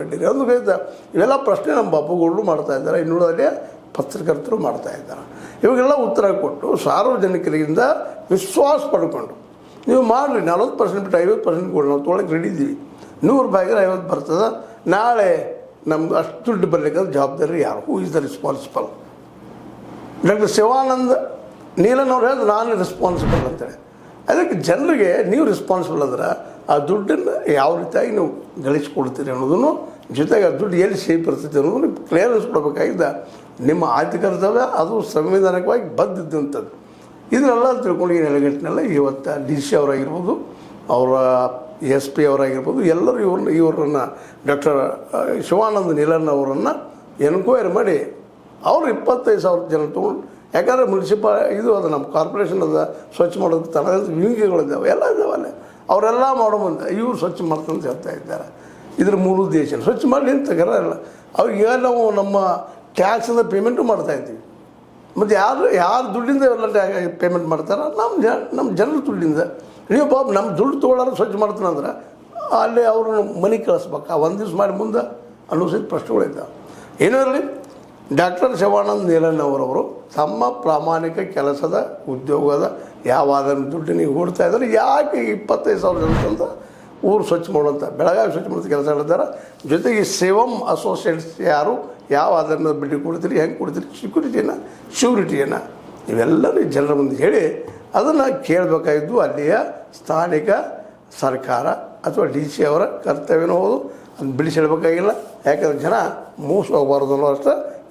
ಮಾಡಿರಿ ಅಂದು ಹೇಳಿದ. ಇವೆಲ್ಲ ಪ್ರಶ್ನೆ ನಮ್ಮ ಬಾಪುಗೌಡರು ಮಾಡ್ತಾ ಇದ್ದಾರೆ, ಇನ್ನುಳಿದಲ್ಲಿ ಪತ್ರಕರ್ತರು ಮಾಡ್ತಾ ಇದ್ದಾರೆ. ಇವಾಗೆಲ್ಲ ಉತ್ತರ ಕೊಟ್ಟು ಸಾರ್ವಜನಿಕರಿಂದ ವಿಶ್ವಾಸ ಪಡ್ಕೊಂಡು ನೀವು ಮಾಡಿರಿ. 40% ಬಿಟ್ಟು 50% ಕೊಡಿ, ನಾವು ತೊಗೊಳಕ್ಕೆ ರೆಡಿ ಇದ್ದೀವಿ. 100 ರೂಪಾಯಿಗೆ 50 ಬರ್ತದೆ. ನಾಳೆ ನಮ್ಗೆ ಅಷ್ಟು ದುಡ್ಡು ಬರಲಿಕ್ಕಂದ್ರೆ ಜವಾಬ್ದಾರಿ ಯಾರು? Who is the responsible? Doctor Shivananda Neelan ಅವ್ರು ಹೇಳಿದ್ರು ನಾನು ರೆಸ್ಪಾನ್ಸಿಬಲ್ ಅಂತೇಳಿ. ಅದಕ್ಕೆ ಜನರಿಗೆ ನೀವು ರೆಸ್ಪಾನ್ಸಿಬಲ್ ಅಂದ್ರೆ ಆ ದುಡ್ಡನ್ನು ಯಾವ ರೀತಿಯಾಗಿ ನೀವು ಗಳಿಸ್ಕೊಡ್ತೀರಿ ಅನ್ನೋದನ್ನು, ಜೊತೆಗೆ ಆ ದುಡ್ಡು ಎಲ್ಲಿ ಸೇಫ್ ಇರ್ತೈತೆ ಅನ್ನೋದನ್ನು ಕ್ಲಿಯರೆನ್ಸ್ ಕೊಡಬೇಕಾಗಿದ್ದ ನಿಮ್ಮ ಆದ್ಯ ಕರ್ತವ್ಯ. ಅದು ಸಂವಿಧಾನಿಕವಾಗಿ ಬದ್ದಿದ್ದಂಥದ್ದು. ಇದನ್ನೆಲ್ಲ ತಿಳ್ಕೊಂಡು ಈ ನೆಲೆಗಟ್ಟಿನೆಲ್ಲ ಇವತ್ತು DC ಅವರಾಗಿರ್ಬೋದು, ಅವರ SP ಅವರಾಗಿರ್ಬೋದು, ಎಲ್ಲರೂ ಇವರನ್ನು ಡಾಕ್ಟರ್ ಶಿವಾನಂದ ನೀಲನ್ ಅವರನ್ನು ಎನ್ಕ್ವೈರಿ ಮಾಡಿ ಅವರು 25,000 ಜನ ತೊಗೊಂಡು, ಯಾಕಂದರೆ ಇದು ಅದು ನಮ್ಮ ಕಾರ್ಪೊರೇಷನ್ ಅದ, ಸ್ವಚ್ಛ ಮಾಡೋದು ತನದ ವಿಂಗಿಗಳಿದ್ದಾವೆ, ಎಲ್ಲ ಇದ್ದಾವಲ್ಲೇ. ಅವರೆಲ್ಲ ಮಾಡೋ ಮುಂದೆ ಇವರು ಸ್ವಚ್ಛ ಮಾಡ್ಕೊಂಡು ಹೇಳ್ತಾ ಇದ್ದಾರೆ. ಇದ್ರ ಮೂಲ ಉದ್ದೇಶ ಸ್ವಚ್ಛ ಮಾಡಲಿ ಅಂತ ಇಲ್ಲ. ಅವ್ರಿಗೆ ನಾವು ನಮ್ಮ ಟ್ಯಾಕ್ಸದ ಪೇಮೆಂಟು ಮಾಡ್ತಾಯಿದ್ದೀವಿ. ಮತ್ತು ಯಾರು ದುಡ್ಡಿಂದ ಎಲ್ಲ ಪೇಮೆಂಟ್ ಮಾಡ್ತಾರೆ? ನಮ್ಮ ಜನರ ದುಡ್ಡಿಂದ. ನೀವು ಪಾಪ ನಮ್ಮ ದುಡ್ಡು ತೊಗೊಳ್ಳೋರು ಸ್ವಚ್ಛ ಮಾಡ್ತಾನಂದ್ರೆ ಅಲ್ಲಿ ಅವ್ರನ್ನ ಮನೆಗೆ ಕಳಿಸ್ಬೇಕು. ಆ ಒಂದು ದಿವ್ಸ ಮಾಡಿ ಮುಂದೆ ಅನ್ನೋ ಸಹಿತ ಪ್ರಶ್ನೆಗಳಿದ್ದಾವೆ. ಏನೂ ಇರಲಿ, ಡಾಕ್ಟರ್ ಶಿವಾನಂದ ನೀಲನ್ ಅವರವರು ತಮ್ಮ ಪ್ರಾಮಾಣಿಕ ಕೆಲಸದ ಉದ್ಯೋಗದ ಯಾವಾದ ದುಡ್ಡು ನೀವು ಹೂಡ್ತಾ ಇದ್ದಾರೆ. ಯಾಕೆ 25,000 ಜನಕ್ಕಂತ ಊರು ಸ್ವಚ್ಛ ಮಾಡುವಂಥ, ಬೆಳಗಾವಿ ಸ್ವಚ್ಛ ಮಾಡೋಂಥ ಕೆಲಸ ಹೇಳಿದ್ದಾರೆ. ಜೊತೆಗೆ ಸೇವಮ್ ಅಸೋಸಿಯೇಟ್ಸ್ ಯಾರು, ಯಾವ ಆಧಾರದ ಬಡ್ಡಿ ಕೊಡ್ತೀರಿ, ಹೆಂಗೆ ಕೊಡ್ತೀರಿ, ಶ್ಯೂರಿಟಿಯನ್ನು ಇವೆಲ್ಲರೂ ಜನರ ಮುಂದೆ ಹೇಳಿ ಅದನ್ನು ಕೇಳಬೇಕಾಗಿದ್ದು ಅಲ್ಲಿಯ ಸ್ಥಾನಿಕ ಸರ್ಕಾರ ಅಥವಾ DC ಅವರ ಕರ್ತವ್ಯನೂ ಹೌದು. ಅದನ್ನು ಬಿಡಿಸಿ ಹೇಳಬೇಕಾಗಿಲ್ಲ. ಯಾಕಂದ್ರೆ ಜನ ಮೋಸ ಹೋಗಬಾರ್ದು ಅನ್ನೋ ಅಷ್ಟೇ